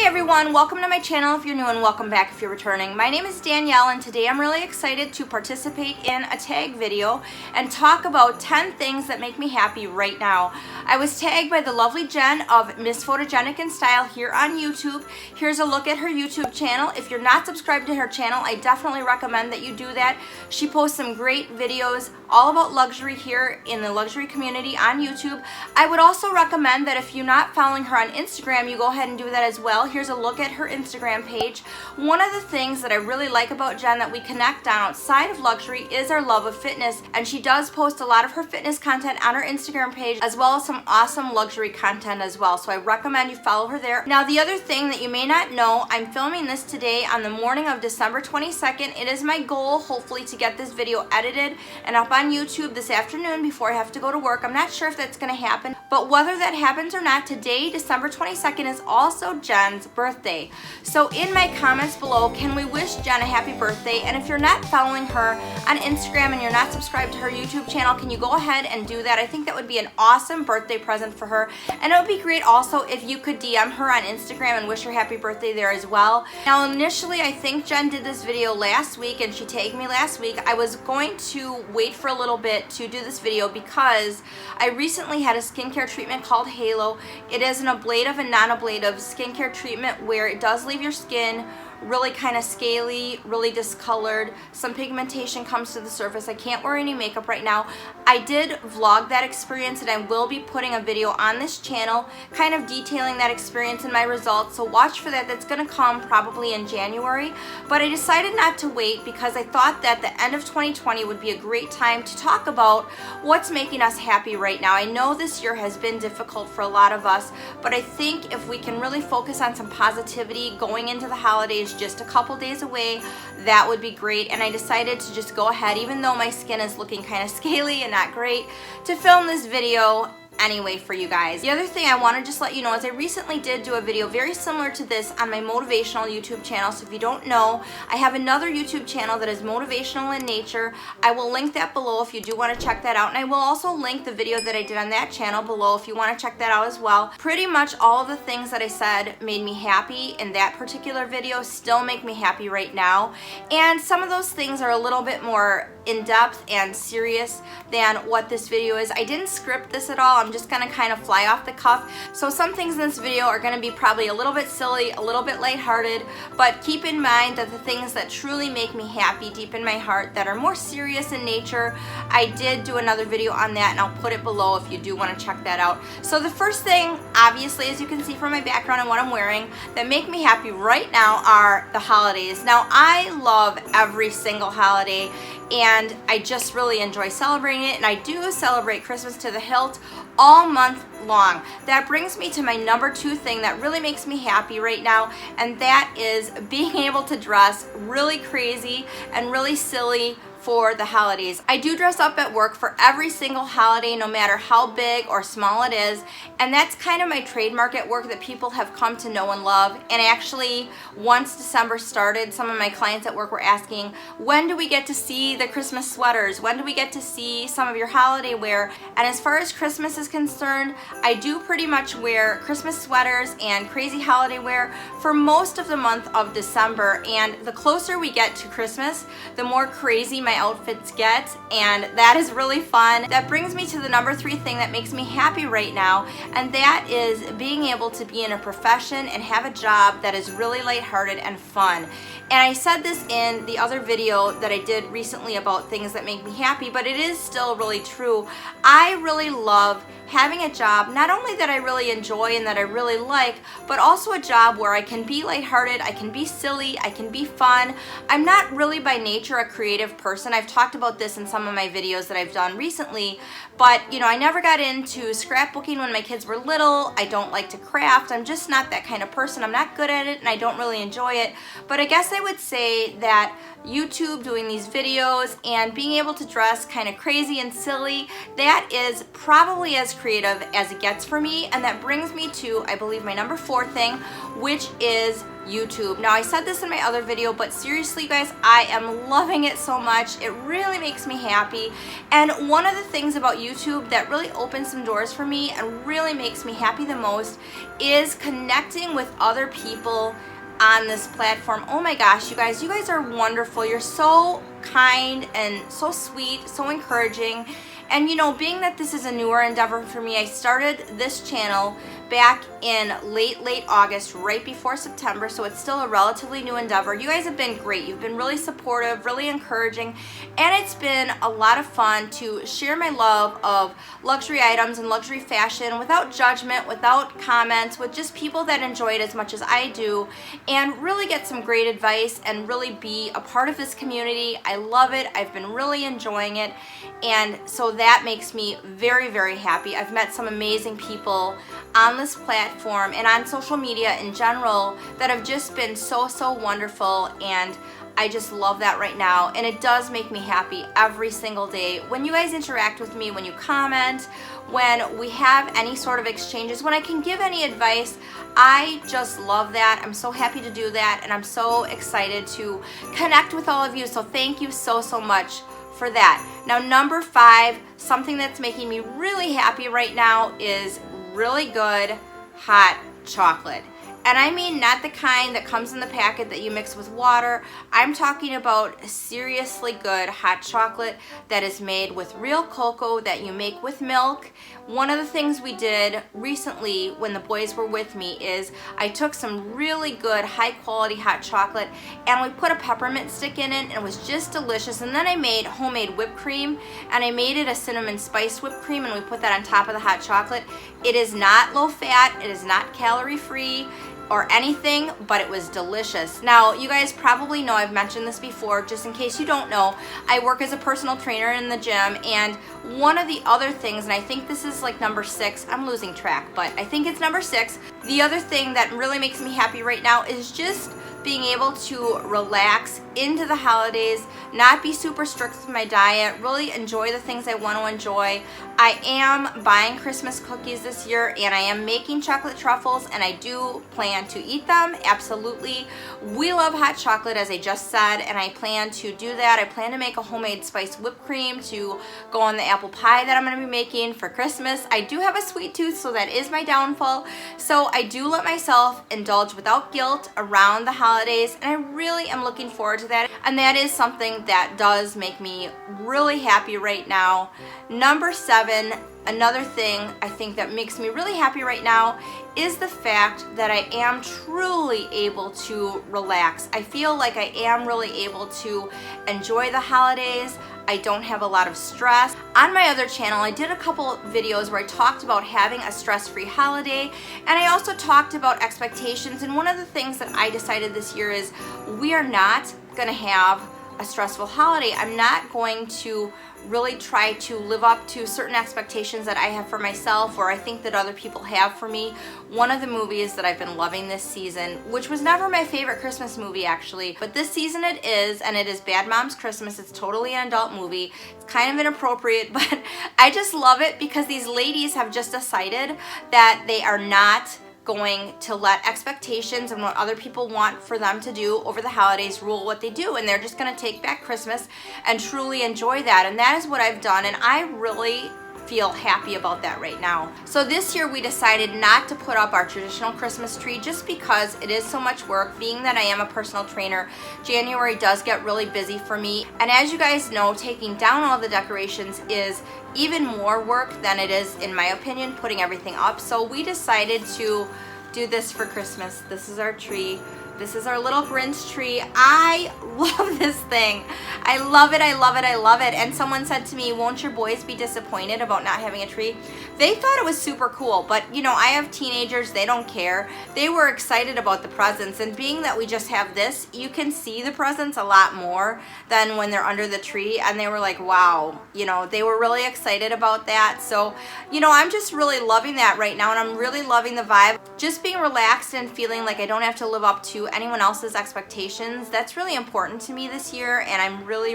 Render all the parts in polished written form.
Hey everyone, welcome to my channel if you're new and welcome back if you're returning. My name is Danielle and today I'm really excited to participate in a tag video and talk about 10 things that make me happy right now. I was tagged by the lovely Jen of Miss Photogenic in Style here on YouTube. Here's a look at her YouTube channel. If you're not subscribed to her channel, I definitely recommend that you do that. She posts some great videos all about luxury here in the luxury community on YouTube. I would also recommend that if you're not following her on Instagram, you go ahead and do that as well. Here's a look at her Instagram page. One of the things that I really like about Jen that we connect on outside of luxury is our love of fitness, and she does post a lot of her fitness content on her Instagram page as well as some awesome luxury content as well, so I recommend you follow her there. Now the other thing that you may not know, I'm filming this today on the morning of December 22nd. It is my goal hopefully to get this video edited and up on YouTube this afternoon before I have to go to work. I'm not sure if that's going to happen, but whether that happens or not, today December 22nd is also Jen's birthday. So in my comments below, can we wish Jen a happy birthday? And if you're not following her on Instagram and you're not subscribed to her YouTube channel, can you go ahead and do that? I think that would be an awesome birthday present for her, and it would be great also if you could DM her on Instagram and wish her happy birthday there as well. Now initially I think Jen did this video last week and she tagged me last week. I was going to wait for a little bit to do this video because I recently had a skincare treatment called Halo. It is an ablative and non-ablative skincare treatment where it does leave your skin really kind of scaly, really discolored. Some pigmentation comes to the surface. I can't wear any makeup right now. I did vlog that experience and I will be putting a video on this channel kind of detailing that experience and my results, so watch for that. That's going to come probably in January, but I decided not to wait because I thought that the end of 2020 would be a great time to talk about what's making us happy right now. I know this year has been difficult for a lot of us, but I think if we can really focus on some positivity going into the holidays, just a couple days away, that would be great. And I decided to just go ahead, even though my skin is looking kind of scaly and not great, to film this video anyway for you guys. The other thing I want to just let you know is I recently did do a video very similar to this on my motivational YouTube channel. So if you don't know, I have another YouTube channel that is motivational in nature. I will link that below if you do want to check that out, and I will also link the video that I did on that channel below if you want to check that out as well. Pretty much all of the things that I said made me happy in that particular video still make me happy right now, and some of those things are a little bit more in-depth and serious than what this video is. I didn't script this at all. I'm just gonna kind of fly off the cuff. So some things in this video are gonna be probably a little bit silly, a little bit lighthearted, but keep in mind that the things that truly make me happy deep in my heart that are more serious in nature, I did do another video on that and I'll put it below if you do want to check that out. So the first thing, obviously, as you can see from my background and what I'm wearing, that make me happy right now are the holidays. Now I love every single holiday and I just really enjoy celebrating it, and I do celebrate Christmas to the hilt all month long. That brings me to my number 2 thing that really makes me happy right now, and that is being able to dress really crazy and really silly for the holidays. I do dress up at work for every single holiday, no matter how big or small it is, and that's kind of my trademark at work that people have come to know and love. And actually, once December started, some of my clients at work were asking, when do we get to see the Christmas sweaters? When do we get to see some of your holiday wear? And as far as Christmas is concerned, I do pretty much wear Christmas sweaters and crazy holiday wear for most of the month of December, and the closer we get to Christmas, the more crazy my outfits get, and that is really fun. That brings me to the number 3 thing that makes me happy right now, and that is being able to be in a profession and have a job that is really lighthearted and fun. And I said this in the other video that I did recently about things that make me happy, but it is still really true. I really love having a job, not only that I really enjoy and that I really like, but also a job where I can be lighthearted, I can be silly, I can be fun. I'm not really by nature a creative person. I've talked about this in some of my videos that I've done recently, but you know, I never got into scrapbooking when my kids were little. I don't like to craft. I'm just not that kind of person. I'm not good at it and I don't really enjoy it. But I guess I would say that YouTube, doing these videos and being able to dress kind of crazy and silly, that is probably as creative as it gets for me. And that brings me to, I believe, my number 4 thing, which is YouTube. Now, I said this in my other video, but seriously, guys, I am loving it so much. It really makes me happy. And one of the things about YouTube that really opens some doors for me and really makes me happy the most is connecting with other people on this platform. Oh my gosh, you guys are wonderful. You're so kind and so sweet, so encouraging. And you know, being that this is a newer endeavor for me, I started this channel back in late August, right before September, so it's still a relatively new endeavor. You guys have been great. You've been really supportive, really encouraging, and it's been a lot of fun to share my love of luxury items and luxury fashion without judgment, without comments, with just people that enjoy it as much as I do, and really get some great advice and really be a part of this community. I love it. I've been really enjoying it, and so that makes me very, very happy. I've met some amazing people on this platform and on social media in general that have just been so wonderful, and I just love that right now. And it does make me happy every single day when you guys interact with me, when you comment, when we have any sort of exchanges, when I can give any advice. I just love that. I'm so happy to do that, and I'm so excited to connect with all of you. So thank you so much for that. Now, number 5, something that's making me really happy right now is really good hot chocolate. And I mean not the kind that comes in the packet that you mix with water. I'm talking about seriously good hot chocolate that is made with real cocoa that you make with milk. One of the things we did recently when the boys were with me is I took some really good high quality hot chocolate and we put a peppermint stick in it, and it was just delicious. And then I made homemade whipped cream, and I made it a cinnamon spiced whipped cream, and we put that on top of the hot chocolate. It is not low fat, it is not calorie free or anything, but it was delicious. Now, you guys probably know I've mentioned this before. Just in case you don't know, I work as a personal trainer in the gym, and one of the other things, and I think this is like number 6, I'm losing track, but I think it's number 6. The other thing that really makes me happy right now is just being able to relax into the holidays, not be super strict with my diet, really enjoy the things I want to enjoy. I am buying Christmas cookies this year, and I am making chocolate truffles, and I do plan to eat them, absolutely. We love hot chocolate, as I just said, and I plan to do that. I plan to make a homemade spiced whipped cream to go on the apple pie that I'm going to be making for Christmas. I do have a sweet tooth, so that is my downfall. So I do let myself indulge without guilt around the holidays, and I really am looking forward to that. And that is something that does make me really happy right now. Number 7, another thing I think that makes me really happy right now is the fact that I am truly able to relax. I feel like I am really able to enjoy the holidays. I don't have a lot of stress. On my other channel, I did a couple videos where I talked about having a stress-free holiday, and I also talked about expectations. And one of the things that I decided this year is we are not going to have a stressful holiday. I'm not going to really try to live up to certain expectations that I have for myself, or I think that other people have for me. One of the movies that I've been loving this season, which was never my favorite Christmas movie actually, but this season it is, and it is Bad Moms Christmas. It's totally an adult movie. It's kind of inappropriate, but I just love it because these ladies have just decided that they are not going to let expectations and what other people want for them to do over the holidays rule what they do, and they're just going to take back Christmas and truly enjoy that. And that is what I've done, and I really feel happy about that right now. So this year we decided not to put up our traditional Christmas tree just because it is so much work. Being that I am a personal trainer, January does get really busy for me, and as you guys know, taking down all the decorations is even more work than it is, in my opinion, putting everything up. So we decided to do this for Christmas. This is our tree. This is our little Grinch tree. I love this thing. I love it, I love it, I love it. And someone said to me, won't your boys be disappointed about not having a tree? They thought it was super cool, but you know, I have teenagers, they don't care. They were excited about the presents, and being that we just have this, you can see the presents a lot more than when they're under the tree, and they were like, wow, you know, they were really excited about that. So, you know, I'm just really loving that right now, and I'm really loving the vibe. Just being relaxed and feeling like I don't have to live up to anyone else's expectations, that's really important to me this year, and I'm really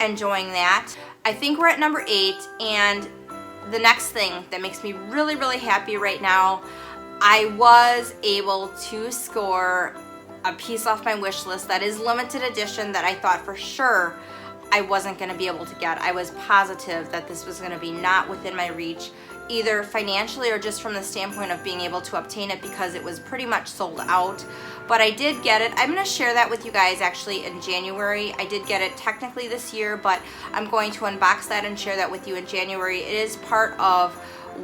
enjoying that. I think we're at number 8, and the next thing that makes me really happy right now, I was able to score a piece off my wish list that is limited edition that I thought for sure I wasn't going to be able to get. I was positive that this was going to be not within my reach, either financially or just from the standpoint of being able to obtain it, because it was pretty much sold out. But I did get it. I'm going to share that with you guys actually in January. I did get it technically this year, but I'm going to unbox that and share that with you in January. It is part of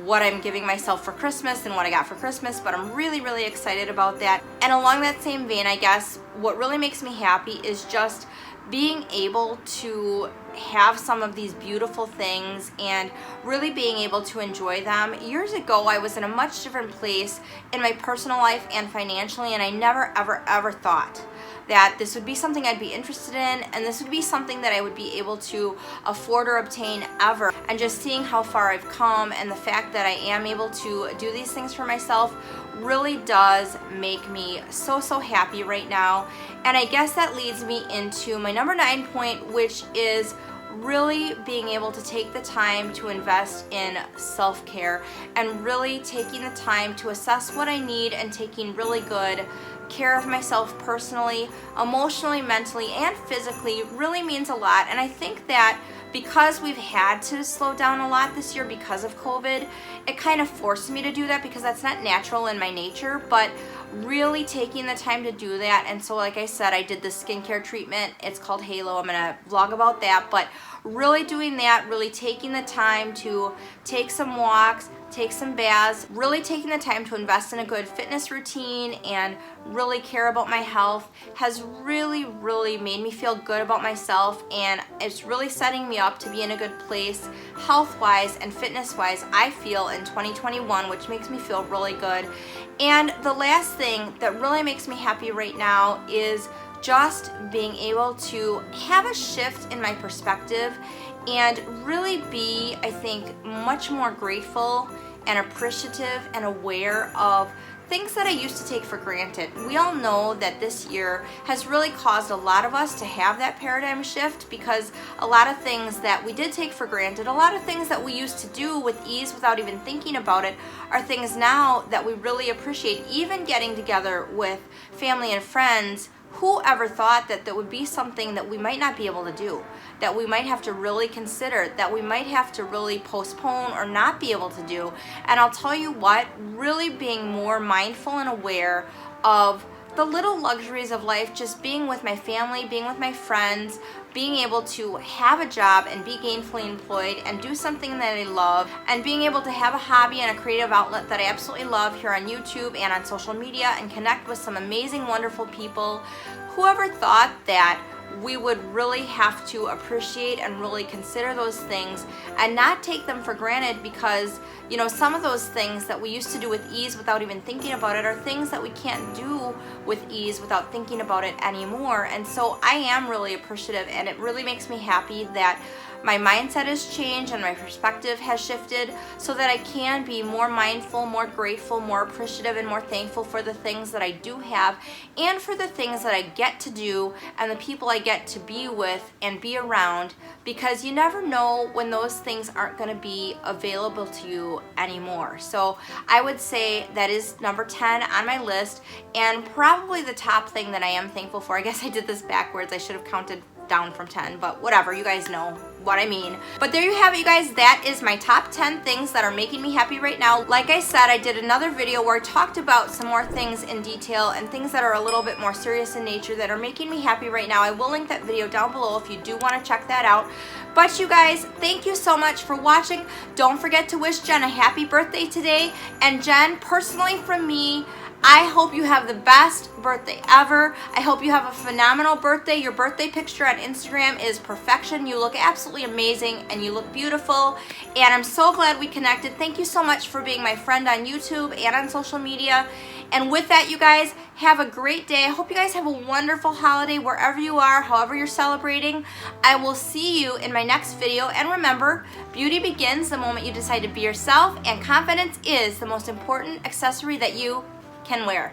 what I'm giving myself for Christmas and what I got for Christmas, but I'm really, really excited about that. And along that same vein, I guess, what really makes me happy is just being able to have some of these beautiful things and really being able to enjoy them. Years ago, I was in a much different place in my personal life and financially, and I never, ever thought that this would be something I'd be interested in, and this would be something that I would be able to afford or obtain ever. And just seeing how far I've come and the fact that I am able to do these things for myself really does make me so happy right now. And I guess that leads me into my number 9 point, which is really being able to take the time to invest in self-care and really taking the time to assess what I need and taking really good care of myself personally, emotionally, mentally, and physically really means a lot. And I think that because we've had to slow down a lot this year because of COVID, it kind of forced me to do that because that's not natural in my nature, but really taking the time to do that. And so like I said, I did the skincare treatment. It's called Halo. I'm gonna vlog about that, but really doing that, really taking the time to take some walks, take some baths, really taking the time to invest in a good fitness routine and really care about my health has really made me feel good about myself, and it's really setting me up to be in a good place health-wise and fitness-wise, I feel, in 2021, which makes me feel really good. And the last thing that really makes me happy right now is just being able to have a shift in my perspective and really be, I think, much more grateful and appreciative and aware of things that I used to take for granted. We all know that this year has really caused a lot of us to have that paradigm shift, because a lot of things that we did take for granted, a lot of things that we used to do with ease without even thinking about it, are things now that we really appreciate. Even getting together with family and friends, who ever thought that that would be something that we might not be able to do, that we might have to really consider, that we might have to really postpone or not be able to do. And I'll tell you what, really being more mindful and aware of the little luxuries of life, just being with my family, being with my friends, being able to have a job and be gainfully employed and do something that I love, and being able to have a hobby and a creative outlet that I absolutely love here on YouTube and on social media, and connect with some amazing, wonderful people. Whoever thought that we would really have to appreciate and really consider those things and not take them for granted, because, you know, some of those things that we used to do with ease without even thinking about it are things that we can't do with ease without thinking about it anymore. And so I am really appreciative, and it really makes me happy that my mindset has changed and my perspective has shifted so that I can be more mindful, more grateful, more appreciative, and more thankful for the things that I do have and for the things that I get to do and the people I get to be with and be around, because you never know when those things aren't going to be available to you anymore. So I would say that is number 10 on my list, and probably the top thing that I am thankful for. I guess I did this backwards. I should have counted down from 10, but whatever, you guys know what I mean. But there you have it, you guys. That is my top 10 things that are making me happy right now. Like I said, I did another video where I talked about some more things in detail and things that are a little bit more serious in nature that are making me happy right now. I will link that video down below if you do want to check that out. But you guys, thank you so much for watching. Don't forget to wish Jen a happy birthday today. And Jen, personally from me, I hope you have the best birthday ever. I hope you have a phenomenal birthday. Your birthday picture on Instagram is perfection. You look absolutely amazing and you look beautiful. And I'm so glad we connected. Thank you so much for being my friend on YouTube and on social media. And with that, you guys, have a great day. I hope you guys have a wonderful holiday wherever you are, however you're celebrating. I will see you in my next video. And remember, beauty begins the moment you decide to be yourself, and confidence is the most important accessory that you can wear.